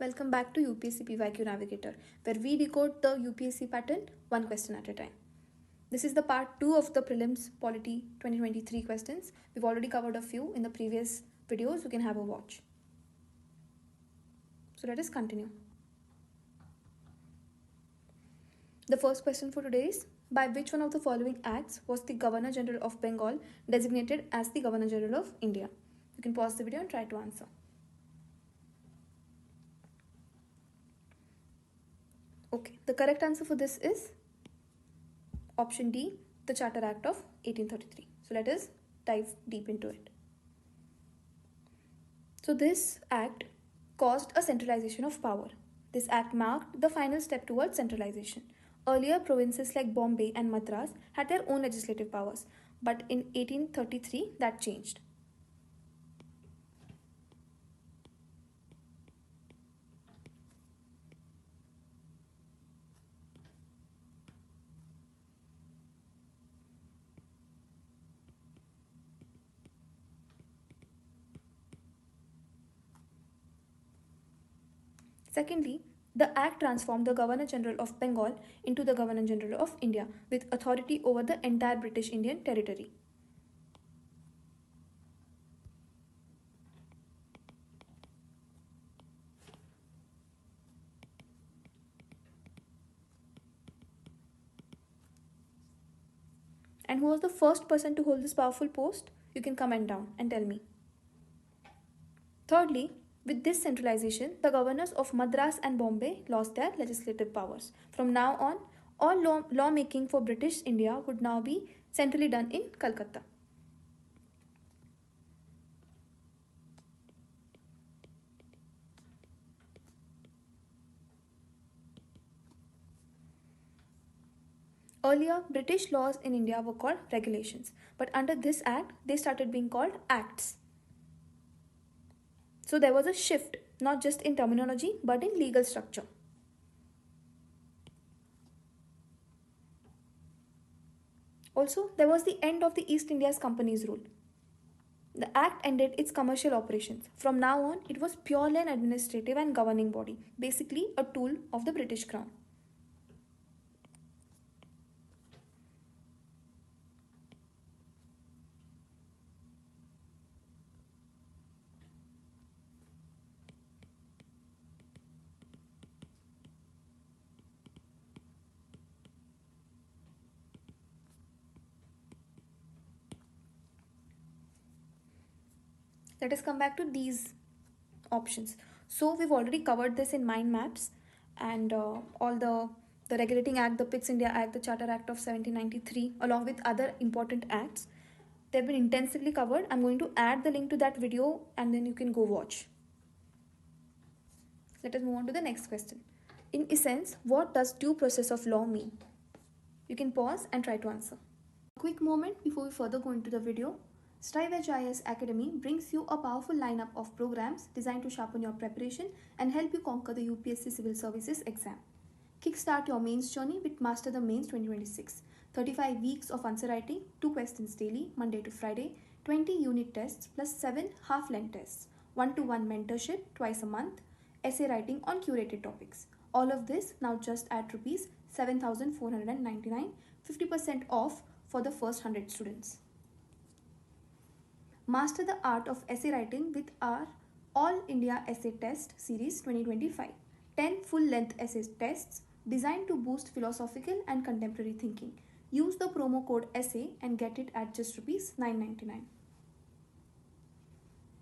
welcome back to UPSC PYQ Navigator, where we decode the UPSC pattern one question at a time. This is the part 2 of the Prelims Polity 2023 questions. We've already covered a few in the previous videos. You can have a watch. So let us continue. The first question for today is, by which one of the following acts was the Governor General of Bengal designated as the Governor General of India? You can pause the video and try to answer. Okay, the correct answer for this is option D, the Charter Act of 1833. So let us dive deep into it. So this act caused a centralization of power. This act marked the final step towards centralization. Earlier, provinces like Bombay and Madras had their own legislative powers, but in 1833 that changed. Secondly, the Act transformed the Governor General of Bengal into the Governor General of India with authority over the entire British Indian territory. And who was the first person to hold this powerful post? You can comment down and tell me. Thirdly, with this centralization, the governors of Madras and Bombay lost their legislative powers. From now on, all lawmaking for British India would now be centrally done in Calcutta. Earlier, British laws in India were called regulations, but under this act, they started being called acts. So there was a shift, not just in terminology, but in legal structure. Also, there was the end of the East India's Company's rule. The act ended its commercial operations. From now on, it was purely an administrative and governing body, basically a tool of the British Crown. Let us come back to these options. So we've already covered this in mind maps and all the Regulating Act, the Pitt's India Act, the Charter Act of 1793, along with other important acts. They've been intensively covered. I'm going to add the link to that video and then you can go watch. Let us move on to the next question. In essence, what does due process of law mean? You can pause and try to answer. A quick moment before we further go into the video. Strive Edge IAS Academy brings you a powerful lineup of programs designed to sharpen your preparation and help you conquer the UPSC Civil Services exam. Kickstart your mains journey with Master the Mains 2026. 35 weeks of answer writing, 2 questions daily, Monday to Friday, 20 unit tests plus 7 half-length tests, 1-to-1 mentorship twice a month, essay writing on curated topics. All of this now just at Rs 7,499, 50% off for the first 100 students. Master the art of essay writing with our All India Essay Test Series 2025. 10 full-length essay tests designed to boost philosophical and contemporary thinking. Use the promo code ESSAY and get it at just Rs 999.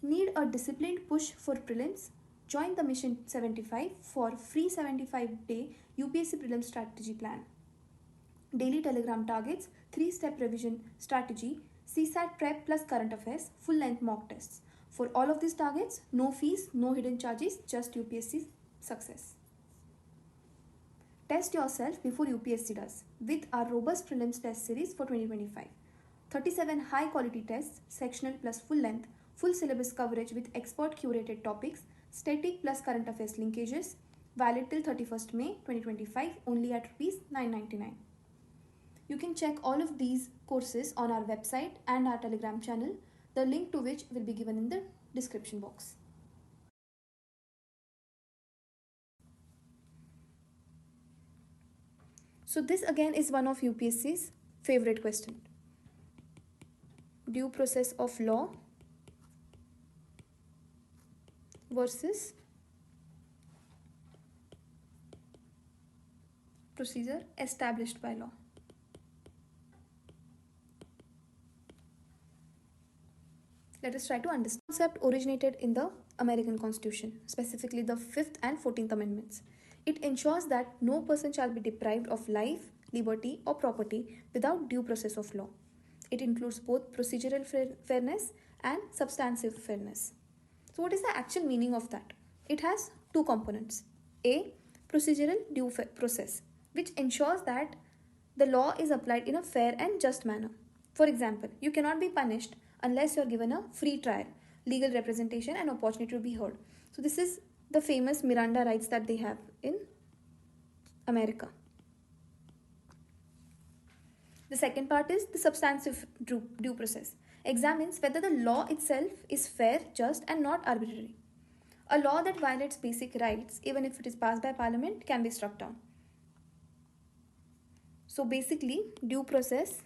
Need a disciplined push for prelims? Join the Mission 75 for free 75-day UPSC Prelims strategy plan. Daily Telegram targets, 3-step revision strategy, CSAT prep plus current affairs, full-length mock tests. For all of these targets, no fees, no hidden charges, just UPSC success. Test yourself before UPSC does with our robust prelims test series for 2025. 37 high-quality tests, sectional plus full-length, full syllabus coverage with expert curated topics, static plus current affairs linkages, valid till 31st May 2025 only at Rs 999. You can check all of these courses on our website and our Telegram channel, the link to which will be given in the description box. So this again is one of UPSC's favorite question. Due process of law versus procedure established by law. Let us try to understand. The concept originated in the American Constitution, specifically the 5th and 14th Amendments. It ensures that no person shall be deprived of life, liberty, or property without due process of law. It includes both procedural fairness and substantive fairness. So what is the actual meaning of that? It has two components. A, procedural due process, which ensures that the law is applied in a fair and just manner. For example, you cannot be punished unless you are given a free trial, legal representation, and opportunity to be heard. So this is the famous Miranda rights that they have in America. The second part is the substantive due process. Examines whether the law itself is fair, just, and not arbitrary. A law that violates basic rights, even if it is passed by Parliament, can be struck down. So basically, due process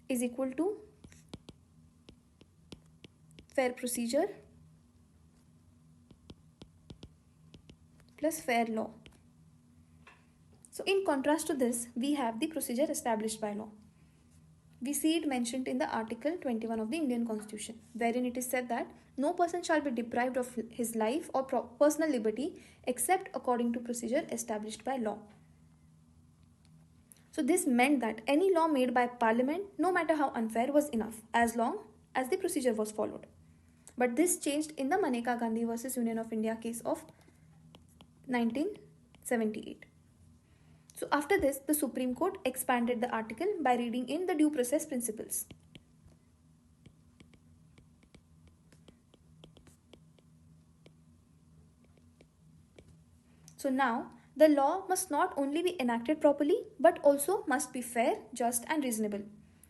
is equal to fair procedure plus fair law. So in contrast to this, we have the procedure established by law. We see it mentioned in the Article 21 of the Indian Constitution, wherein it is said that no person shall be deprived of his life or personal liberty except according to procedure established by law. So this meant that any law made by Parliament, no matter how unfair, was enough as long as the procedure was followed. But this changed in the Maneka Gandhi versus Union of India case of 1978. So after this, the Supreme Court expanded the article by reading in the due process principles. So now, the law must not only be enacted properly, but also must be fair, just, and reasonable.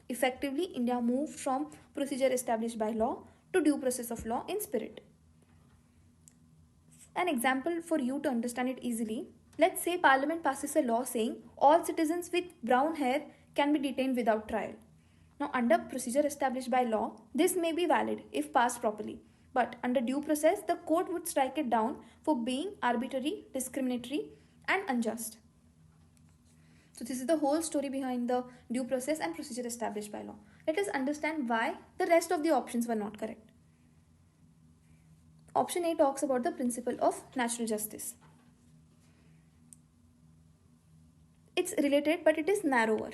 Effectively, India moved from procedure established by law to due process of law in spirit. An example for you to understand it easily. Let's say Parliament passes a law saying all citizens with brown hair can be detained without trial. Now, under procedure established by law, this may be valid if passed properly. But under due process, the court would strike it down for being arbitrary, discriminatory, and unjust. So this is the whole story behind the due process and procedure established by law. Let us understand why the rest of the options were not correct. Option A talks about the principle of natural justice. It's related, but it is narrower.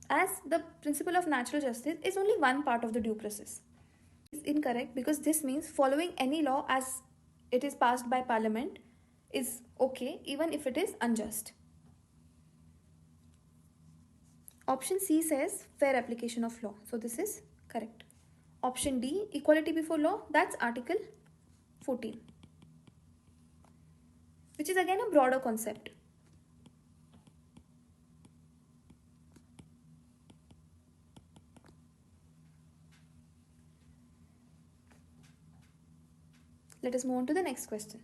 As the principle of natural justice is only one part of the due process. It's incorrect because this means following any law as it is passed by Parliament is okay even if it is unjust. Option C says fair application of law. So this is correct. Option D, equality before law, that's Article 14, which is again a broader concept. Let us move on to the next question.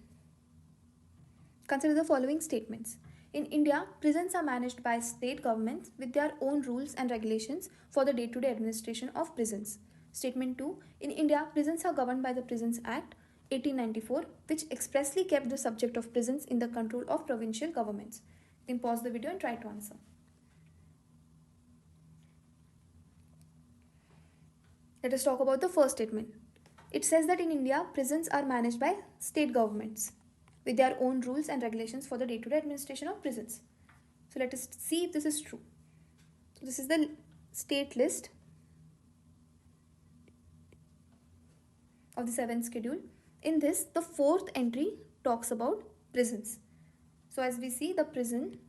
Consider the following statements. In India, prisons are managed by state governments with their own rules and regulations for the day-to-day administration of prisons. Statement 2. In India, prisons are governed by the Prisons Act 1894, which expressly kept the subject of prisons in the control of provincial governments. You can pause the video and try to answer. Let us talk about the first statement. It says that in India, prisons are managed by state governments with their own rules and regulations for the day-to-day administration of prisons. So let us see if this is true. So this is the state list of the 7th schedule. In this, the 4th entry talks about prisons. So as we see, the prison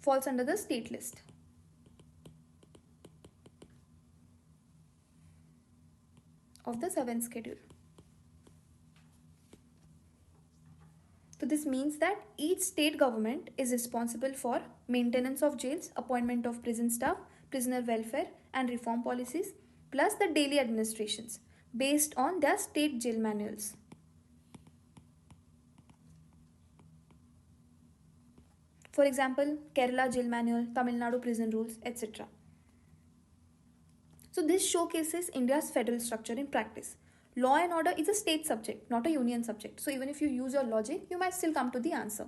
falls under the state list. Of the 7th schedule. So this means that each state government is responsible for maintenance of jails, appointment of prison staff, prisoner welfare and reform policies, plus the daily administrations based on their state jail manuals. For example, Kerala jail manual, Tamil Nadu prison rules, etc. So this showcases India's federal structure in practice. Law and order is a state subject, not a union subject. So even if you use your logic, you might still come to the answer.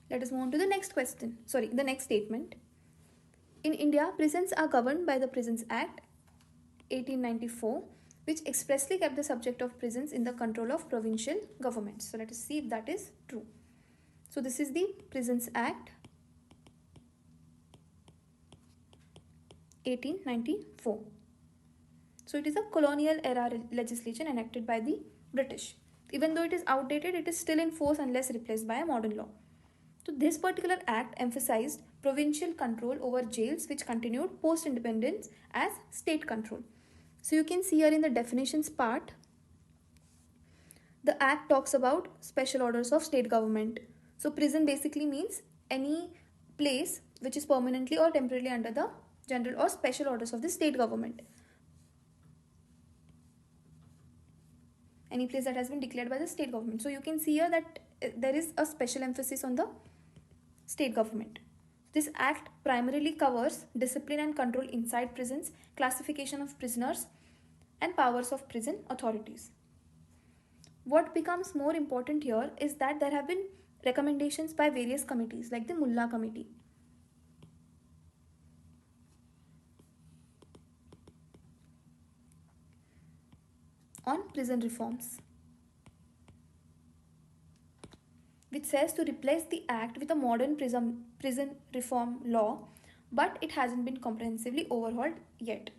Let us move on to the next question. The next statement. In India, prisons are governed by the Prisons Act 1894, which expressly kept the subject of prisons in the control of provincial governments. So let us see if that is true. So this is the Prisons Act 1894. So it is a colonial era legislation enacted by the British. Even though it is outdated, it is still in force unless replaced by a modern law. So this particular act emphasized provincial control over jails, which continued post-independence as state control. So you can see here in the definitions part, the act talks about special orders of state government. So prison basically means any place which is permanently or temporarily under the general or special orders of the state government. Any place that has been declared by the state government. So you can see here that there is a special emphasis on the state government. This act primarily covers discipline and control inside prisons, classification of prisoners, and powers of prison authorities. What becomes more important here is that there have been recommendations by various committees like the Mullah Committee. On prison reforms, which says to replace the act with a modern prison reform law, but it hasn't been comprehensively overhauled yet.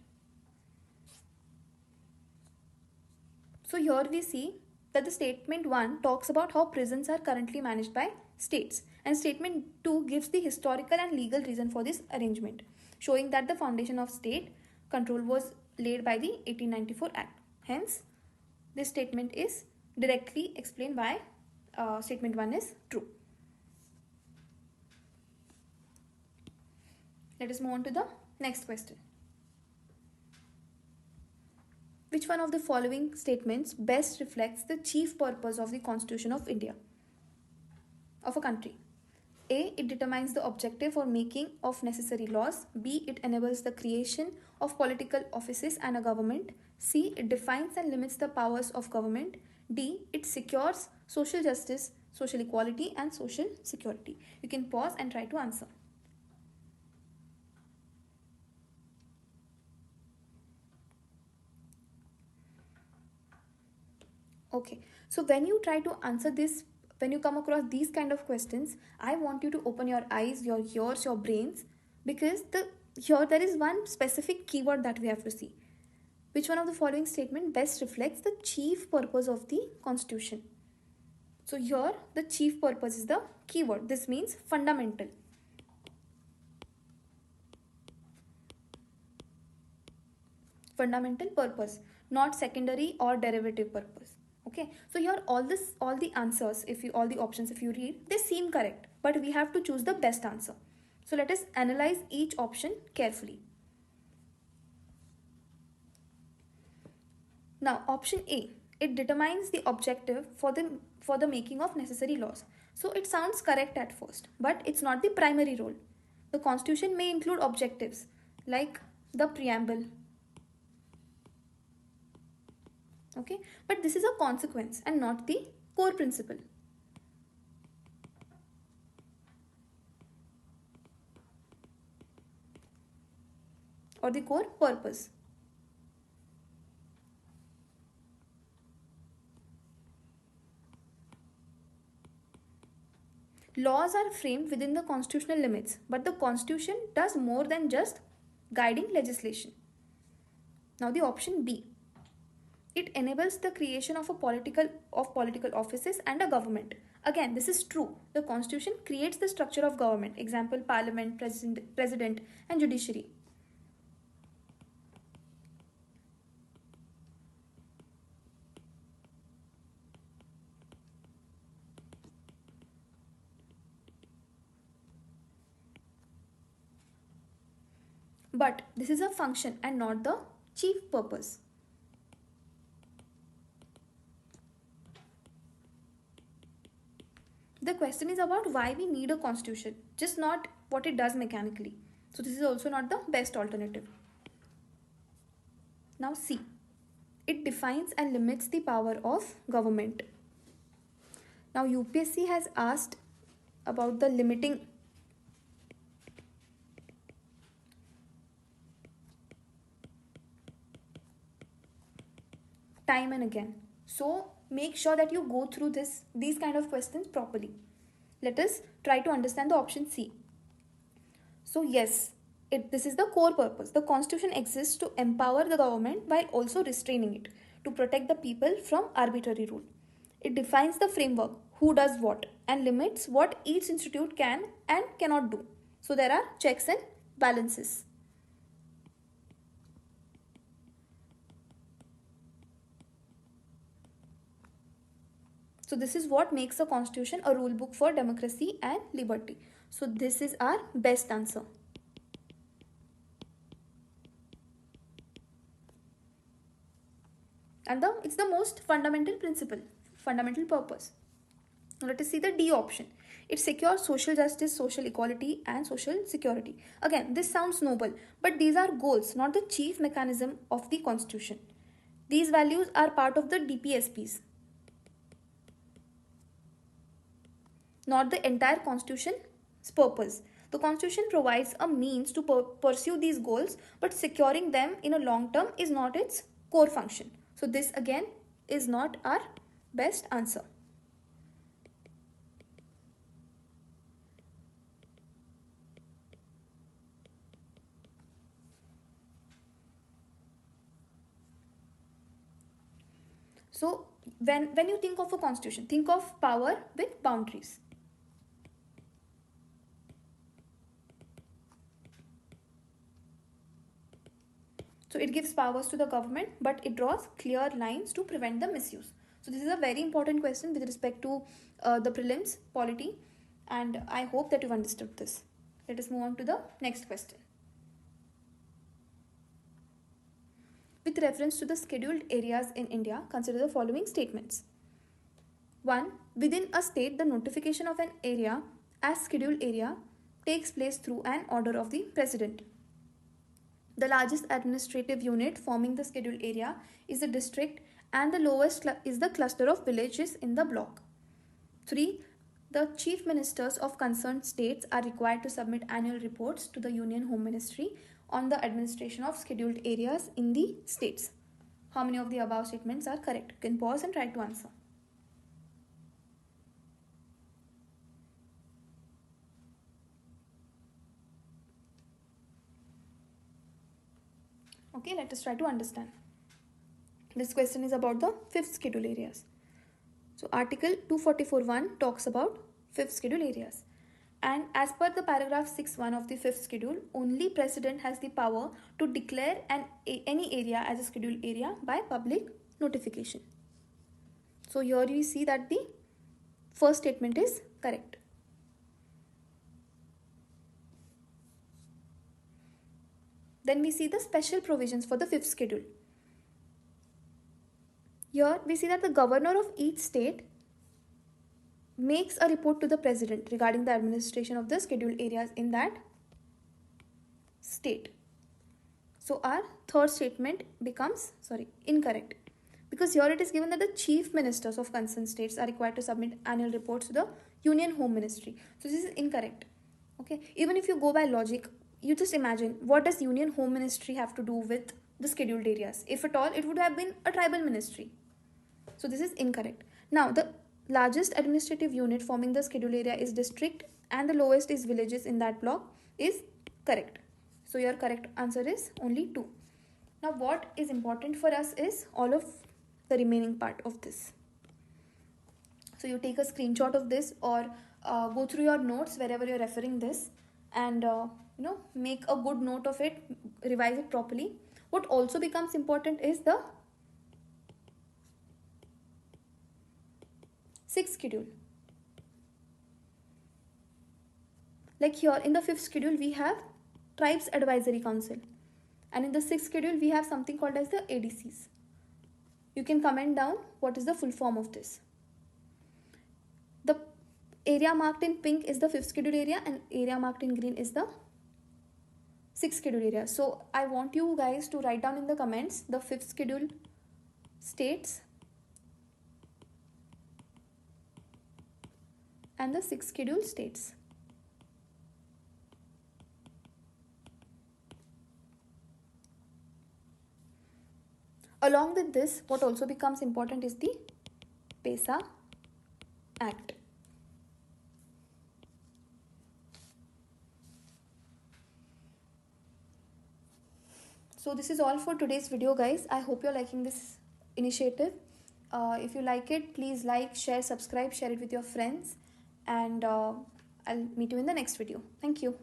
So here we see that the statement 1 talks about how prisons are currently managed by states, and statement 2 gives the historical and legal reason for this arrangement, showing that the foundation of state control was laid by the 1894 Act. Hence, this statement is directly explained why statement 1 is true. Let us move on to the next question. Which one of the following statements best reflects the chief purpose of the Constitution of India, of a country? A. It determines the objective or making of necessary laws. B. It enables the creation of political offices and a government. C. It defines and limits the powers of government. D. It secures social justice, social equality, and social security. You can pause and try to answer. Okay, so when you try to answer this, when you come across these kind of questions, I want you to open your eyes, your ears, your brains, because here there is one specific keyword that we have to see. Which one of the following statement best reflects the chief purpose of the Constitution? So here the chief purpose is the keyword. This means fundamental. Fundamental purpose, not secondary or derivative purpose. Okay, so here all the answers, all the options, if you read, they seem correct, but we have to choose the best answer. So let us analyze each option carefully. Now, option A, it determines the objective for the making of necessary laws. So it sounds correct at first, but it's not the primary role. The Constitution may include objectives like the preamble. Okay, but this is a consequence and not the core principle. Or the core purpose. Laws are framed within the constitutional limits, but the Constitution does more than just guiding legislation. Now the option B. It enables the creation of political offices and a government. Again, this is true. The Constitution creates the structure of government. Example, Parliament, President, and Judiciary. But this is a function and not the chief purpose. The question is about why we need a constitution, just not what it does mechanically. So this is also not the best alternative. Now C. It defines and limits the power of government. Now UPSC has asked about the limiting time and again. So make sure that you go through these kind of questions properly. Let us try to understand the option C. So yes, this is the core purpose. The constitution exists to empower the government while also restraining it, to protect the people from arbitrary rule. It defines the framework, who does what, and limits what each institute can and cannot do. So there are checks and balances. So this is what makes a constitution a rule book for democracy and liberty. So this is our best answer. And it's the most fundamental principle, fundamental purpose. Now let us see the D option. It secures social justice, social equality, and social security. Again, this sounds noble, but these are goals, not the chief mechanism of the constitution. These values are part of the DPSPs, not the entire constitution's purpose. The constitution provides a means to pursue these goals, but securing them in a long term is not its core function. So this again is not our best answer. So when you think of a constitution, think of power with boundaries. So it gives powers to the government, but it draws clear lines to prevent the misuse. So this is a very important question with respect to the prelims, polity, and I hope that you've understood this. Let us move on to the next question. With reference to the scheduled areas in India, consider the following statements. 1. Within a state, the notification of an area as scheduled area takes place through an order of the president. The largest administrative unit forming the scheduled area is the district, and the lowest is the cluster of villages in the block. 3. The chief ministers of concerned states are required to submit annual reports to the Union Home Ministry on the administration of scheduled areas in the states. How many of the above statements are correct? You can pause and try to answer. Okay, let us try to understand. This question is about the fifth schedule areas. So Article 244(1) talks about fifth schedule areas. And as per the paragraph 6(1) of the fifth schedule, only president has the power to declare any area as a scheduled area by public notification. So here you see that the first statement is correct. Then we see the special provisions for the fifth schedule. Here we see that the governor of each state makes a report to the president regarding the administration of the scheduled areas in that state. So our third statement becomes incorrect, because here it is given that the chief ministers of concerned states are required to submit annual reports to the Union Home Ministry. So this is incorrect. Okay, even if you go by logic, you just imagine, what does Union Home Ministry have to do with the scheduled areas? If at all, it would have been a tribal ministry. So this is incorrect. Now the largest administrative unit forming the scheduled area is district, and the lowest is villages in that block is correct. So your correct answer is only 2. Now what is important for us is all of the remaining part of this. So you take a screenshot of this, or go through your notes wherever you're referring this, and make a good note of it, revise it properly. What also becomes important is the sixth schedule. Like here in the fifth schedule, we have Tribes Advisory Council. And in the 6th schedule, we have something called as the ADCs. You can comment down what is the full form of this. The area marked in pink is the 5th schedule area and area marked in green is the 6th schedule area. So I want you guys to write down in the comments the 5th schedule states and the 6th schedule states. Along with this, what also becomes important is the PESA Act. So this is all for today's video, guys. I hope you're liking this initiative. If you like it, please like, share, subscribe, share it with your friends, and I'll meet you in the next video. Thank you.